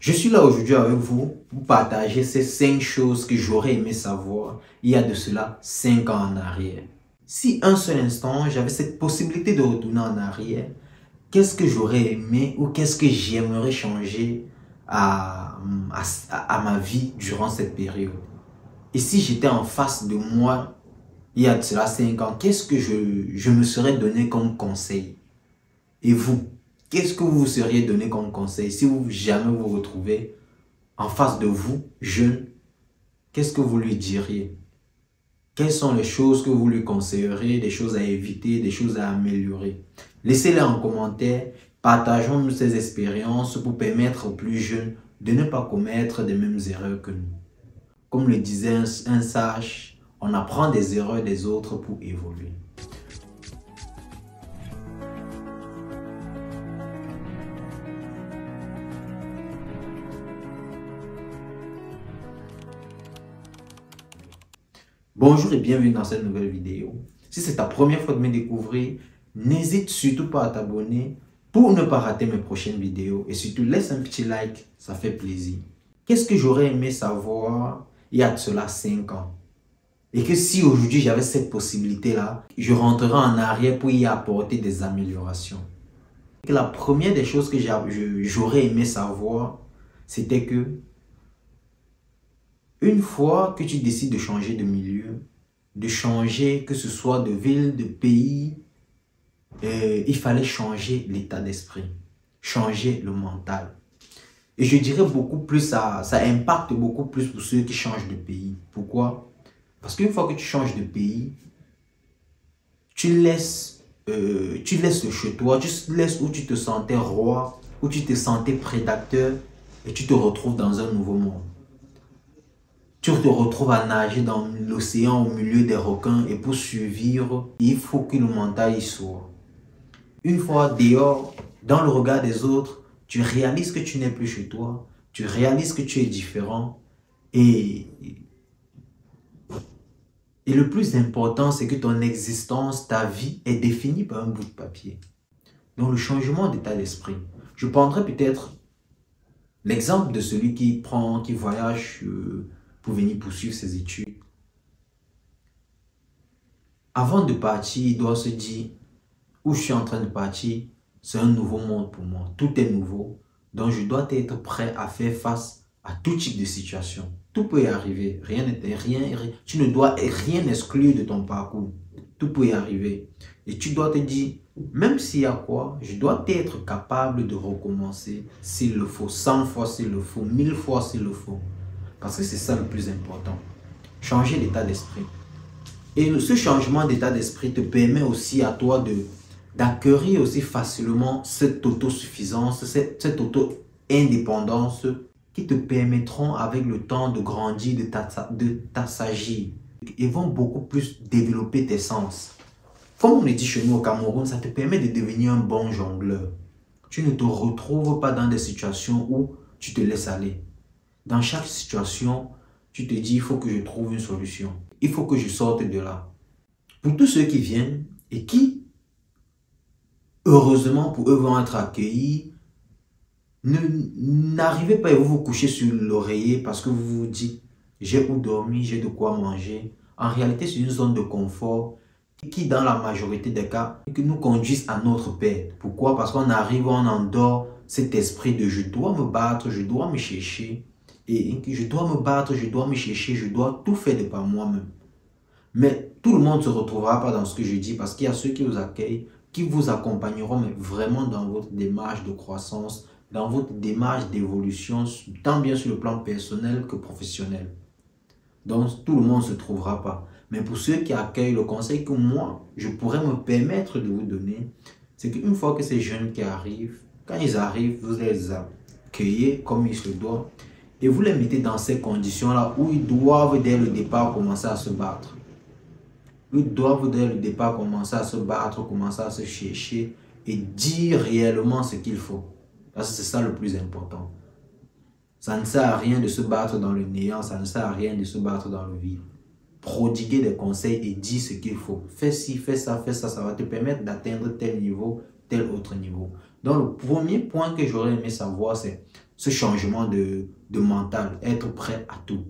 Je suis là aujourd'hui avec vous pour partager ces 5 choses que j'aurais aimé savoir il y a de cela 5 ans en arrière. Si un seul instant, j'avais cette possibilité de retourner en arrière, qu'est-ce que j'aurais aimé ou qu'est-ce que j'aimerais changer à ma vie durant cette période? Et si j'étais en face de moi il y a de cela 5 ans, qu'est-ce que je me serais donné comme conseil? Et vous, qu'est-ce que vous vous seriez donné comme conseil si vous jamais vous retrouvez en face de vous, jeune? Qu'est-ce que vous lui diriez? Quelles sont les choses que vous lui conseilleriez, des choses à éviter, des choses à améliorer? Laissez-les en commentaire, partageons-nous ces expériences pour permettre aux plus jeunes de ne pas commettre les mêmes erreurs que nous. Comme le disait un sage, on apprend des erreurs des autres pour évoluer. Bonjour et bienvenue dans cette nouvelle vidéo. Si c'est ta première fois de me découvrir, n'hésite surtout pas à t'abonner pour ne pas rater mes prochaines vidéos. Et surtout, laisse un petit like, ça fait plaisir. Qu'est-ce que j'aurais aimé savoir il y a de cela 5 ans? Et que si aujourd'hui j'avais cette possibilité-là, je rentrerai en arrière pour y apporter des améliorations. Et la première des choses que j'aurais aimé savoir, c'était que une fois que tu décides de changer de milieu, de changer, que ce soit de ville, de pays, il fallait changer l'état d'esprit, changer le mental. Et je dirais beaucoup plus, ça impacte beaucoup plus pour ceux qui changent de pays. Pourquoi? Parce qu'une fois que tu changes de pays, tu laisses chez toi, tu laisses où tu te sentais roi, où tu te sentais prédateur, et tu te retrouves dans un nouveau monde. Tu te retrouves à nager dans l'océan au milieu des requins et pour survivre, il faut que le mental y soit. Une fois dehors, dans le regard des autres, tu réalises que tu n'es plus chez toi, tu réalises que tu es différent et le plus important, c'est que ton existence, ta vie est définie par un bout de papier. Donc le changement d'état d'esprit. Je prendrai peut-être l'exemple de celui qui voyage pour venir poursuivre ses études. Avant de partir, il doit se dire où je suis en train de partir, c'est un nouveau monde pour moi. Tout est nouveau. Donc je dois être prêt à faire face à tout type de situation. Tout peut y arriver. Tu ne dois rien exclure de ton parcours. Tout peut y arriver. Et tu dois te dire, même s'il y a quoi, je dois être capable de recommencer s'il le faut, 100 fois s'il le faut, 1000 fois s'il le faut. Parce que c'est ça le plus important. Changer l'état d'esprit. Et ce changement d'état d'esprit te permet aussi à toi d'acquérir aussi facilement cette autosuffisance, cette auto-indépendance qui te permettront avec le temps de grandir, de t'assagir. Ils vont beaucoup plus développer tes sens. Comme on le dit chez nous au Cameroun, ça te permet de devenir un bon jongleur. Tu ne te retrouves pas dans des situations où tu te laisses aller. Dans chaque situation, tu te dis, il faut que je trouve une solution. Il faut que je sorte de là. Pour tous ceux qui viennent et qui, heureusement pour eux, vont être accueillis, n'arrivez pas à vous coucher sur l'oreiller parce que vous vous dites, j'ai où dormir, j'ai de quoi manger. En réalité, c'est une zone de confort qui, dans la majorité des cas, nous conduisent à notre perte. Pourquoi? Parce qu'on arrive, on endort cet esprit de je dois me battre, je dois me chercher. Et je dois me battre, je dois me chercher, je dois tout faire de par moi-même. Mais tout le monde ne se retrouvera pas dans ce que je dis parce qu'il y a ceux qui vous accueillent, qui vous accompagneront mais vraiment dans votre démarche de croissance, dans votre démarche d'évolution, tant bien sur le plan personnel que professionnel. Donc tout le monde ne se trouvera pas. Mais pour ceux qui accueillent, le conseil que moi, je pourrais me permettre de vous donner, c'est qu'une fois que ces jeunes qui arrivent, quand ils arrivent, vous les accueillez comme il se doit. Et vous les mettez dans ces conditions-là où ils doivent dès le départ commencer à se battre. Ils doivent dès le départ commencer à se battre, commencer à se chercher et dire réellement ce qu'il faut. Parce que c'est ça le plus important. Ça ne sert à rien de se battre dans le néant, ça ne sert à rien de se battre dans le vide. Prodiguer des conseils et dire ce qu'il faut. Fais ci, fais ça, ça va te permettre d'atteindre tel niveau, tel autre niveau. Donc le premier point que j'aurais aimé savoir, c'est ce changement de mental, être prêt à tout.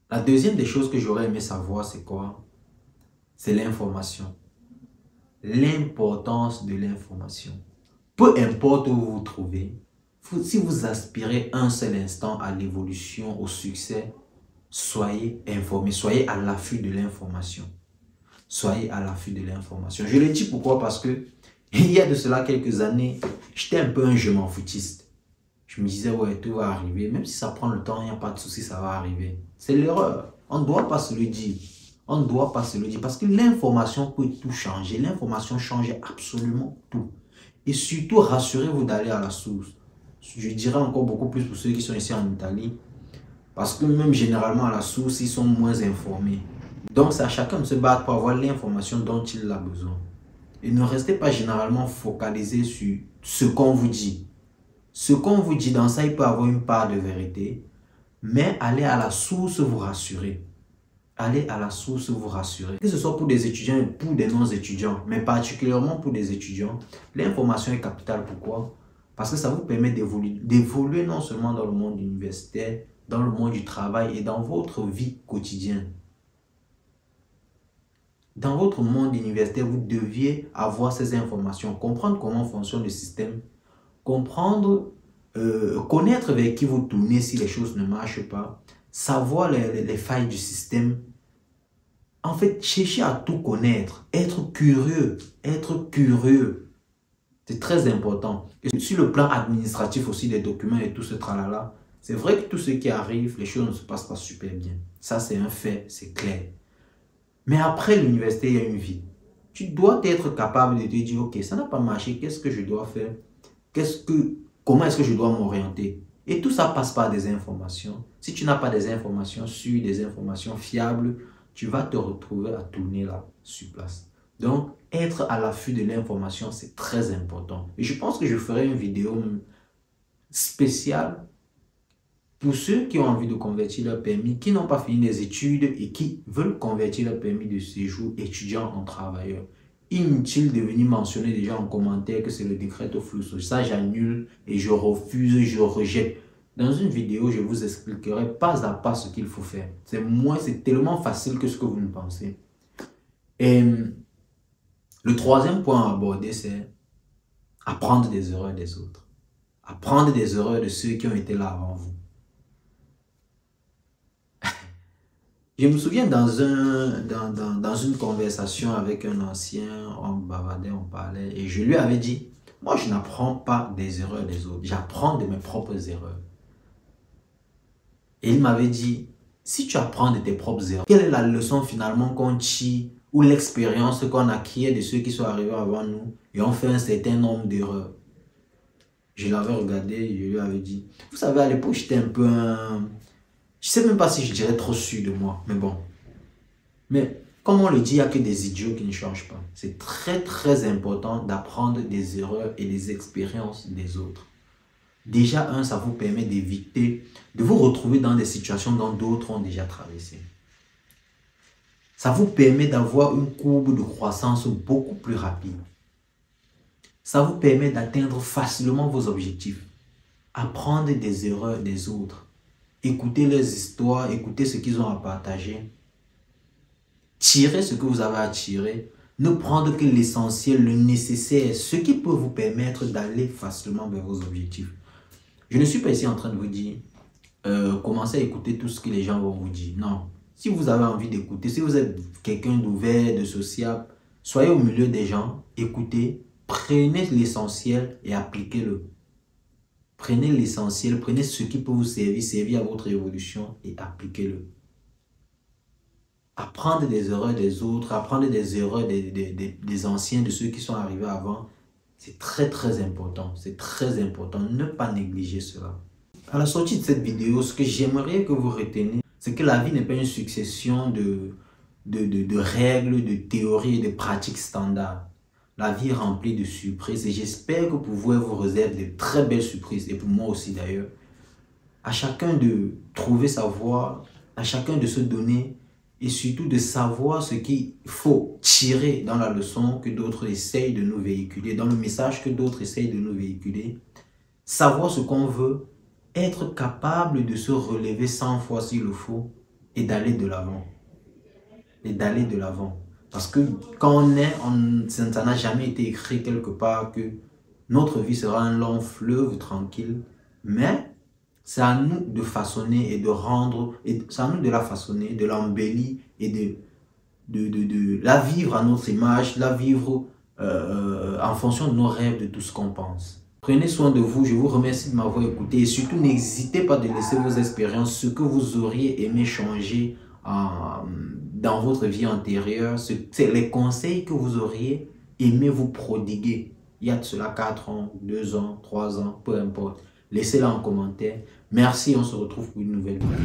La deuxième des choses que j'aurais aimé savoir, c'est quoi? C'est l'information. L'importance de l'information. Peu importe où vous vous trouvez, si vous aspirez un seul instant à l'évolution, au succès, soyez informés, soyez à l'affût de l'information. Soyez à l'affût de l'information. Je le dis pourquoi? Parce que il y a de cela quelques années, j'étais un peu un je m'en foutiste. Je me disais, ouais, tout va arriver. Même si ça prend le temps, il n'y a pas de souci, ça va arriver. C'est l'erreur. On ne doit pas se le dire. On ne doit pas se le dire. Parce que l'information peut tout changer. L'information change absolument tout. Et surtout, rassurez-vous d'aller à la source. Je dirais encore beaucoup plus pour ceux qui sont ici en Italie. Parce que même généralement à la source, ils sont moins informés. Donc c'est à chacun de se battre pour avoir l'information dont il a besoin. Et ne restez pas généralement focalisé sur ce qu'on vous dit. Ce qu'on vous dit dans ça, il peut avoir une part de vérité. Mais allez à la source vous rassurer. Allez à la source vous rassurer. Que ce soit pour des étudiants et pour des non-étudiants, mais particulièrement pour des étudiants, l'information est capitale. Pourquoi? Parce que ça vous permet d'évoluer non seulement dans le monde universitaire, dans le monde du travail et dans votre vie quotidienne. Dans votre monde universitaire, vous deviez avoir ces informations, comprendre comment fonctionne le système, comprendre, connaître vers qui vous tournez si les choses ne marchent pas, savoir les failles du système. En fait, chercher à tout connaître, être curieux, c'est très important. Et sur le plan administratif aussi des documents et tout ce tralala, c'est vrai que tout ce qui arrive, les choses ne se passent pas super bien. Ça, c'est un fait, c'est clair. Mais après l'université, il y a une vie. Tu dois être capable de te dire, ok, ça n'a pas marché, qu'est-ce que je dois faire? Comment est-ce que je dois m'orienter? Et tout ça passe par des informations. Si tu n'as pas des informations sûres, des informations fiables, tu vas te retrouver à tourner là, sur place. Donc, être à l'affût de l'information, c'est très important. Et je pense que je ferai une vidéo spéciale pour ceux qui ont envie de convertir leur permis, qui n'ont pas fini les études et qui veulent convertir leur permis de séjour étudiant en travailleur. Inutile de venir mentionner déjà en commentaire que c'est le décret au flou. Ça, j'annule et je refuse, je rejette. Dans une vidéo, je vous expliquerai pas à pas ce qu'il faut faire. C'est tellement facile que ce que vous ne pensez. Et le troisième point à aborder, c'est apprendre des erreurs des autres. Apprendre des erreurs de ceux qui ont été là avant vous. Je me souviens dans une conversation avec un ancien, on bavardait, on parlait, et je lui avais dit, moi je n'apprends pas des erreurs des autres, j'apprends de mes propres erreurs. Et il m'avait dit, si tu apprends de tes propres erreurs, quelle est la leçon finalement qu'on tire ou l'expérience qu'on acquiert de ceux qui sont arrivés avant nous et ont fait un certain nombre d'erreurs? Je l'avais regardé et je lui avais dit, vous savez, à l'époque j'étais un peu je sais même pas si je dirais trop sûr de moi, mais bon. Mais comme on le dit, il n'y a que des idiots qui ne changent pas. C'est très très important d'apprendre des erreurs et des expériences des autres. Déjà, ça vous permet d'éviter de vous retrouver dans des situations dont d'autres ont déjà traversé. Ça vous permet d'avoir une courbe de croissance beaucoup plus rapide. Ça vous permet d'atteindre facilement vos objectifs. Apprendre des erreurs des autres. Écoutez leurs histoires, écoutez ce qu'ils ont à partager. Tirez ce que vous avez à tirer. Ne prendre que l'essentiel, le nécessaire, ce qui peut vous permettre d'aller facilement vers vos objectifs. Je ne suis pas ici en train de vous dire, commencez à écouter tout ce que les gens vont vous dire. Non. Si vous avez envie d'écouter, si vous êtes quelqu'un d'ouvert, de sociable, soyez au milieu des gens, écoutez, prenez l'essentiel et appliquez-le. Prenez l'essentiel, prenez ce qui peut vous servir à votre évolution et appliquez-le. Apprendre des erreurs des autres, apprendre des erreurs des anciens, de ceux qui sont arrivés avant, c'est très très important. C'est très important. Ne pas négliger cela. À la sortie de cette vidéo, ce que j'aimerais que vous reteniez, c'est que la vie n'est pas une succession de règles, de théories et de pratiques standards. La vie est remplie de surprises et j'espère que pour vous, elle vous réserve de très belles surprises et pour moi aussi d'ailleurs. À chacun de trouver sa voie, à chacun de se donner et surtout de savoir ce qu'il faut tirer dans la leçon que d'autres essayent de nous véhiculer, dans le message que d'autres essayent de nous véhiculer. savoir ce qu'on veut, être capable de se relever 100 fois s'il le faut et d'aller de l'avant. Et d'aller de l'avant. Parce que quand on est, ça n'a jamais été écrit quelque part que notre vie sera un long fleuve tranquille, mais c'est à nous de façonner et de rendre, c'est à nous de la façonner, de l'embellir et de la vivre à notre image, la vivre en fonction de nos rêves, de tout ce qu'on pense. Prenez soin de vous, je vous remercie de m'avoir écouté et surtout n'hésitez pas de laisser vos expériences, ce que vous auriez aimé changer dans votre vie antérieure, c'est les conseils que vous auriez aimé vous prodiguer il y a de cela 4 ans, 2 ans, 3 ans, peu importe. Laissez-la en commentaire. Merci, on se retrouve pour une nouvelle vidéo.